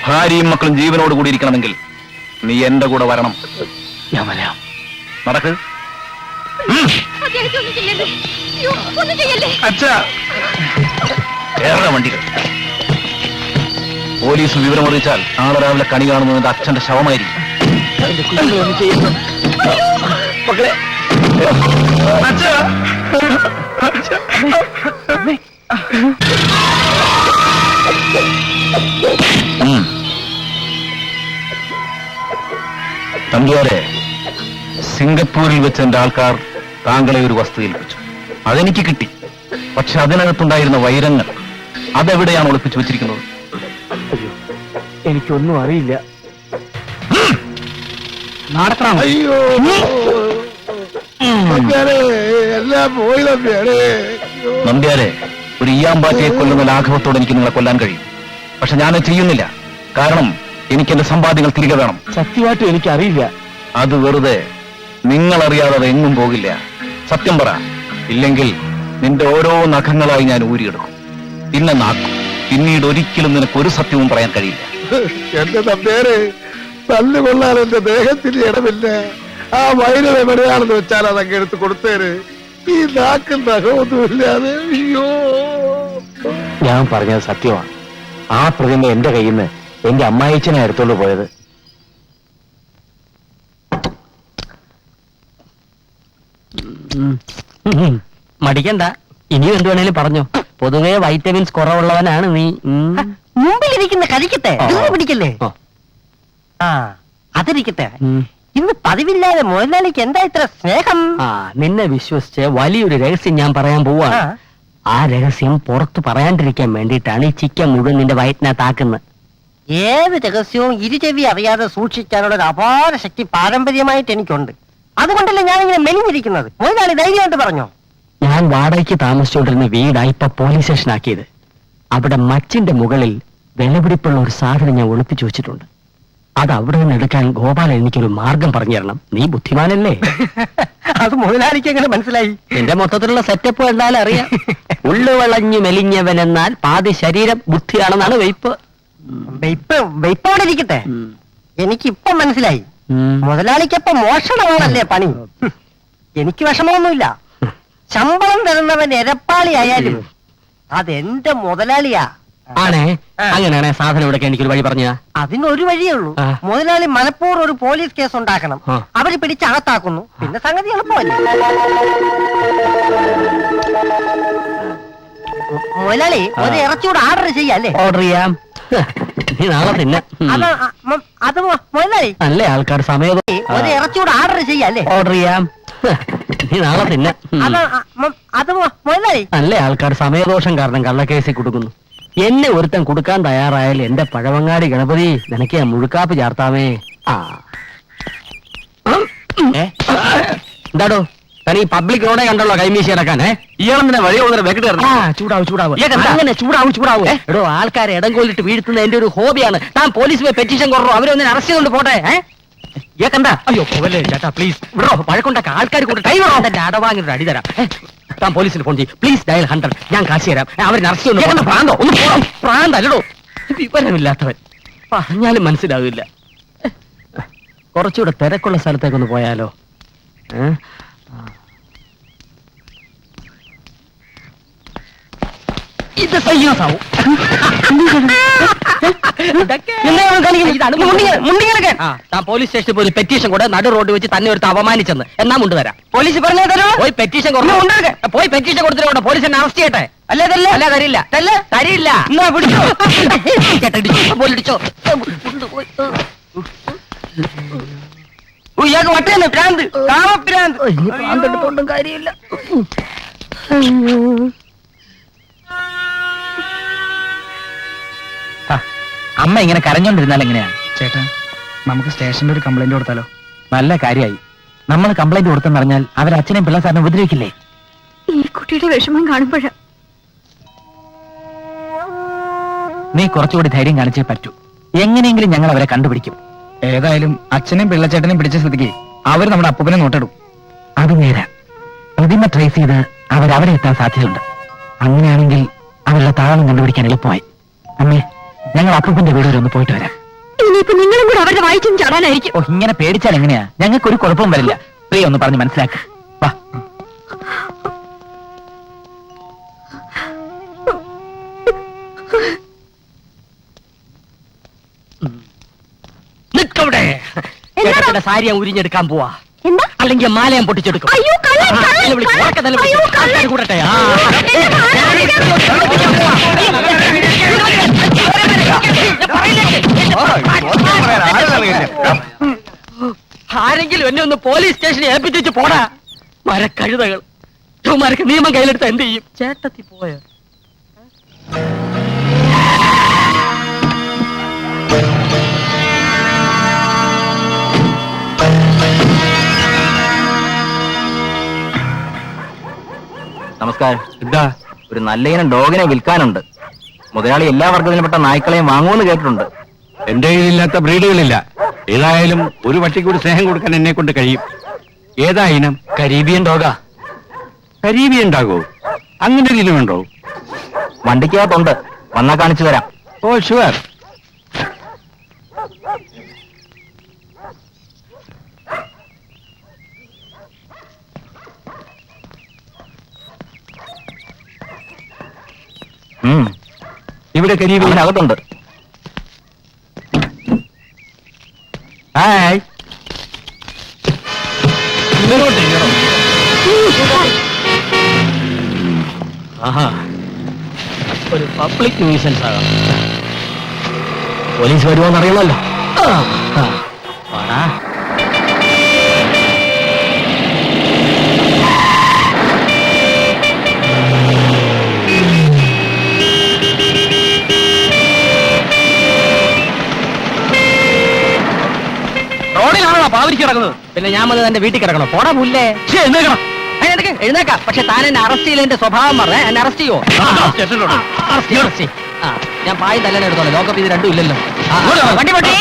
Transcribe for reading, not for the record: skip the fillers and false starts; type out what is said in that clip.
ഭാര്യയും മക്കളും ജീവനോട് കൂടി ഇരിക്കണമെങ്കിൽ നീ എന്റെ കൂടെ വരണം. ഞാൻ വരാം. നടക്ക്. ഏറെ വണ്ടികൾ. പോലീസ് വിവരം അറിയിച്ചാൽ നാളെ രാവിലെ കണി കാണുന്നത് അച്ഛന്റെ ശവമായിരിക്കും. മക്കളെ, തമ്പിയാരെ, സിംഗപ്പൂരിൽ വെച്ച് എന്റെ ആൾക്കാർ താങ്കളെ ഒരു വസ്തു ഏൽപ്പിച്ചു. അതെനിക്ക് കിട്ടി. പക്ഷെ അതിനകത്തുണ്ടായിരുന്ന വൈരങ്ങൾ അതെവിടെയാണ് ഒളിപ്പിച്ചു വെച്ചിരിക്കുന്നത്? എനിക്കൊന്നും അറിയില്ല. അയ്യോ, എല്ലാം പോയി നമ്പ്യാരെ, ഒരു ഈയാമ്പാറ്റയെ കൊല്ലുന്ന ലാഘവത്തോടെ എനിക്ക് നിങ്ങളെ കൊല്ലാൻ കഴിയും. പക്ഷെ ഞാനത് ചെയ്യുന്നില്ല. കാരണം എനിക്ക് എന്റെ സമ്പാദ്യങ്ങൾ തിരികെ വേണം. സത്യമായിട്ടും എനിക്കറിയില്ല. അത് വെറുതെ നിങ്ങളറിയാതെ അത് എങ്ങും പോകില്ല. സത്യം പറ. ഇല്ലെങ്കിൽ നിന്റെ ഓരോ നഖങ്ങളായി ഞാൻ ഊരിയെടുക്കും, പിന്നെ നാക്കും. പിന്നീട് ഒരിക്കലും നിനക്ക് ഒരു സത്യവും പറയാൻ കഴിയില്ല. എന്റെ തമ്പേര്, തല്ലുകൊള്ളാൻ എന്റെ ദേഹത്തിന് ഇടമില്ല. ആ വൈരം എവിടെയാണെന്ന് വെച്ചാൽ അതങ്ങ് എടുത്ത് കൊടുത്തേര്. ഈ നാക്കും നഖമൊന്നുമില്ലാതെ. അയ്യോ, ഞാൻ പറഞ്ഞത് സത്യമാണ്. ആ പ്രതിമ എന്റെ കയ്യിൽ നിന്ന് എന്റെ അമ്മായിച്ചനെ എടുത്തോണ്ട് പോയത്. മടിക്കണ്ട, ഇനിയും എന്ത് വേണേലും പറഞ്ഞോ. പൊതുവെ വൈറ്റമിൻസ് കുറവുള്ളവനാണ് നീ. മുമ്പിലിരിക്കുന്ന കഴിക്കട്ടെ, പിടിക്കല്ലേ? അതിരിക്കട്ടെ. ഇന്ന് പതിവില്ലാതെ മുതലാളിക്ക് എന്താ ഇത്ര സ്നേഹം? നിന്നെ വിശ്വസിച്ച് വലിയൊരു രഹസ്യം ഞാൻ പറയാൻ പോവാണ്. ആ രഹസ്യം പുറത്തു പറയാണ്ടിരിക്കാൻ വേണ്ടിയിട്ടാണ് ഈ ചിക്കൻ മുഴുവൻ നിന്റെ വയറ്റിനകത്താക്കുന്നത്. ഏത് രഹസ്യവും ഇരുചെവി അറിയാതെ സൂക്ഷിക്കാനുള്ള ഒരു അപാര ശക്തി പാരമ്പര്യമായിട്ട് എനിക്കുണ്ട്. അതുകൊണ്ടല്ലേ ഞാനിങ്ങനെ മെലിഞ്ഞിരിക്കുന്നത്. മുതലാളി ധൈര്യമായിട്ട് പറഞ്ഞോ. ഞാൻ വാടകയ്ക്ക് താമസിച്ചുകൊണ്ടിരുന്ന വീടായി ഇപ്പൊ പോലീസ് സ്റ്റേഷൻ ആക്കിയത്. അവിടെ മച്ചിന്റെ മുകളിൽ വിലപിടിപ്പുള്ള ഒരു സാധനം ഞാൻ ഒളിപ്പിച്ചു വെച്ചിട്ടുണ്ട്. അത് അവിടെ നിന്ന് എടുക്കാൻ ഗോപാലൻ എനിക്കൊരു മാർഗം പറഞ്ഞു തരണം. നീ ബുദ്ധിമാനല്ലേ? അത് മുതലാളിക്ക് എങ്ങനെ മനസ്സിലായി? എന്റെ മൊത്തത്തിലുള്ള സെറ്റപ്പ് കണ്ടാലും അറിയാം. ഉള്ളു വളഞ്ഞു മെലിഞ്ഞവൻ എന്നാൽ പാതി ശരീരം ബുദ്ധിയാണെന്നാണ് വെയ്പ്പ്. വെയ്പ്പോടെ ഇരിക്കട്ടെ. എനിക്കിപ്പം മനസ്സിലായി. മുതലാളിക്കപ്പം മോഷണമാണല്ലേ പണി. എനിക്ക് വിഷമമൊന്നുമില്ല. ശമ്പളം തരുന്നവൻ എരപ്പാളി ആയാലും അതെന്റെ മുതലാളിയാ. ആണേ, അങ്ങനെയാണെ സാധനം ഇവിടെ എനിക്കൊരു വഴി പറഞ്ഞ. അതിനൊരു വഴിയേ ഉള്ളൂ. മുതലാളി മനഃപൂർവ്വം ഒരു പോലീസ് കേസ് ഉണ്ടാക്കണം. അവര് പിടിച്ച് അകത്താക്കുന്നു. പിന്നെ സംഗതി എളുപ്പമല്ലേ? മുതലാളി ഒരു ഇറച്ചിയോട് ഓർഡർ ചെയ്യാല്ലേ? ഓർഡർ ചെയ്യാം. നീ നാളെ തിന്നെ. അത് മുതലാളി അല്ലേ ആൾക്കാർ സമയം. ഒരു ഇറച്ചിയോട് ഓർഡർ ചെയ്യാല്ലേ? ഓർഡർ ചെയ്യാം. നീ നാളെ തിന്നെ. അത് മുതലാളി അല്ലേ ആൾക്കാർ സമയദോഷം കാരണം കള്ളക്കേസിൽ കൊടുക്കുന്നു. എന്നെ ഒരുത്തൻ കൊടുക്കാൻ തയ്യാറായാൽ എന്റെ പഴവങ്ങാടി ഗണപതി നിനക്ക് ഞാൻ മുഴുക്കാപ്പ് ചേർത്താമേ. എന്താടോ തനി പബ്ലിക് റോഡേ കണ്ടല്ലോ കൈമീശി കിടക്കാൻ? ഇയാളെന്തിനാ വഴി അങ്ങനെ ചൂടാവും. എടോ, ആൾക്കാരെ ഇടം കൊല്ലിട്ട് വീഴ്ത്തുന്ന എന്റെ ഒരു ഹോബിയാണ്. താൻ പോലീസ് പോയി പെറ്റീഷൻ കുറോ, അവരൊന്നിനെ അറസ്റ്റ് ചെയ്തുകൊണ്ട് പോട്ടെ. ഏക്കണ്ട. അയ്യോ പോവല്ലേ ചേട്ടാ, പ്ലീസ്. ഇവിടെ വഴക്കുണ്ടാക്ക ആൾക്കാർ കൊണ്ട് ടൈമറോന്റെ അടവാങ്ങിട്ട് അടി തരാം. താൻ പോലീസിന് ഫോൺ ചെയ്യും പ്ലീസ്. ഡയൽ 100. ഞാൻ കാശ് തരാം. അവരെ അറസ്റ്റ് ചെയ്യുന്നു. പ്രാന്തല്ലടോ, വിവരമില്ലാത്തവൻ. പറഞ്ഞാലും മനസ്സിലാവില്ല. കുറച്ചുകൂടെ തിരക്കുള്ള സ്ഥലത്തേക്കൊന്ന് പോയാലോ? ഇത് സയ്യാസാവും. താൻ പോലീസ് സ്റ്റേഷനിൽ പോയി പെറ്റീഷൻ കൂടെ നടു റോഡ് വെച്ച് തന്നെ എടുത്ത് അപമാനിച്ചെന്ന് എന്നാ കൊണ്ടുവരാം. പോലീസ് പറഞ്ഞേ തരോ? പോയി പെറ്റീഷൻ പോയി പെറ്റീഷൻ കൊടുത്തിട്ട് പോലീസ് എന്നെ അറസ്റ്റ് ചെയ്യട്ടെ. അല്ലേ തരില്ല. തരില്ല. പിടിച്ചോ. ഇയാൾക്ക് വട്ടേന്ന് ഭ്രാന്ത്, കാമഭ്രാന്ത്. ഭ്രാന്ത് എടുത്തോണ്ടും കാര്യമില്ല. അമ്മ ഇങ്ങനെ കരഞ്ഞോണ്ടിരുന്നാൽ എങ്ങനെയാ? ചേട്ടാ നമുക്ക് സ്റ്റേഷനിൽ ഒരു കംപ്ലൈന്റ് കൊടുത്താലോ? നല്ല കാര്യമായി. നമ്മൾ കംപ്ലൈന്റ് കൊടുത്തെന്ന് പറഞ്ഞാൽ അവരച്ഛനെയും പിള്ള സാറിനെ ഉപദ്രവിക്കില്ലേ? ഈ കുട്ടിയുടെ വിഷമം കാണുമ്പോഴാ. നീ കുറച്ചുകൂടി ധൈര്യം കാണിച്ചേ പറ്റൂ. എങ്ങനെയെങ്കിലും ഞങ്ങൾ അവരെ കണ്ടുപിടിക്കും. ഏതായാലും അച്ഛനെയും പിള്ളച്ചേട്ടനെയും പിടിച്ച സ്ഥിതിക്ക് അവർ നമ്മുടെ അപ്പൂപ്പനെ നോട്ടിടും. അത് നേരെ പ്രതിമ ട്രേസ് ചെയ്ത് അവരവിടെ എത്താൻ സാധ്യതയുണ്ട്. അങ്ങനെയാണെങ്കിൽ അവരുടെ താളം കണ്ടുപിടിക്കാൻ എളുപ്പമായി. അമ്മേ, ഞങ്ങൾ അപ്പൂപ്പന്റെ വീട് വരെ ഒന്ന് പോയിട്ട് വരാം. ഇനിയിപ്പോ നിങ്ങളും കൂടെ അവരുടെ വായിച്ചും ചാടാനായിരിക്കും. ഓ, ഇങ്ങനെ പേടിച്ചാൽ എങ്ങനെയാ? ഞങ്ങൾക്ക് ഒരു കുഴപ്പവും വരില്ല. പ്രിയ ഒന്ന് പറഞ്ഞ് മനസ്സിലാക്ക. വാ. നിൽക്കവിടെ. ചേട്ടത്തിന്റെ സാരി ഞാൻ ഉരിഞ്ഞെടുക്കാൻ പോവാ. എന്താ? അല്ലെങ്കിൽ മാല ഞാൻ പൊട്ടിച്ചെടുക്കും. അയ്യോ, കള്ളൻ, ആ, കള്ളൻ, എന്നെ വിളിക്ക്. കള്ളൻ. ഉറക്കെ തന്നെ വിളിക്ക്. അയ്യോ, കള്ളൻ. ആൾക്കാര് കൂടട്ടെ. ആ. എന്നെ ആരെങ്കിലും എന്നെ ഒന്ന് പോലീസ് സ്റ്റേഷനിൽ ഏൽപ്പിച്ചു പോടാ. മരക്കഴുതകൾ. ചുമ്മാർക്ക് നിയമം കയ്യിലെടുത്ത എന്ത് ചെയ്യും? ചേട്ടത്തി പോയ നമസ്കാരം. എന്താ? ഒരു നല്ല ഇനം ഡോഗിനെ വിൽക്കാനുണ്ട്. മുതലാളി എല്ലാ വർഗത്തിൽപ്പെട്ട നായ്ക്കളെയും വാങ്ങുമെന്ന് കേട്ടിട്ടുണ്ട്. എന്റെ കയ്യിലില്ലാത്ത ബ്രീഡുകളില്ല. ഏതായാലും ഒരു പട്ടിക്ക് ഒരു സ്നേഹം കൊടുക്കാൻ എന്നെ കൊണ്ട് കഴിയും. ഏതാ ഇനം? കരീബിയൻ ഡോഗാ. കരീബിയൻ ഉണ്ടാകോ? അങ്ങനെ ഒരു ഇനമുണ്ടോ? വണ്ടിക്കകത്തുണ്ട്, വന്നാ കാണിച്ചു തരാം. Oh sure. ഇവിടെ കരീബിയൻ അവനകത്തുണ്ട്. ഹായ്. ഒരു പബ്ലിക് ന്യൂസൻസ് ആകാം. പോലീസ് വരുമോന്ന് അറിയണമല്ലോ. റോഡിലാണോ പാവരിക്ക് കിടക്കുന്നത്? പിന്നെ ഞാൻ വന്നത് എന്റെ വീട്ടിൽ കിടക്കണോ? പോടാ പുല്ലേ. എഴുന്നേക്കണം. എഴുന്നേക്കാം. പക്ഷെ താൻ എന്നെ അറസ്റ്റ് ചെയ്തതിന്റെ സ്വഭാവം പറഞ്ഞേ. എന്നെ അറസ്റ്റ് ചെയ്യുമോ? അറസ്റ്റ്. ഞാൻ പായും തല്ലനെ എടുത്തോളാം. ലോക്കപ്പ് ഇത് രണ്ടും ഇല്ലല്ലോ. വണ്ടി പൊട്ടി.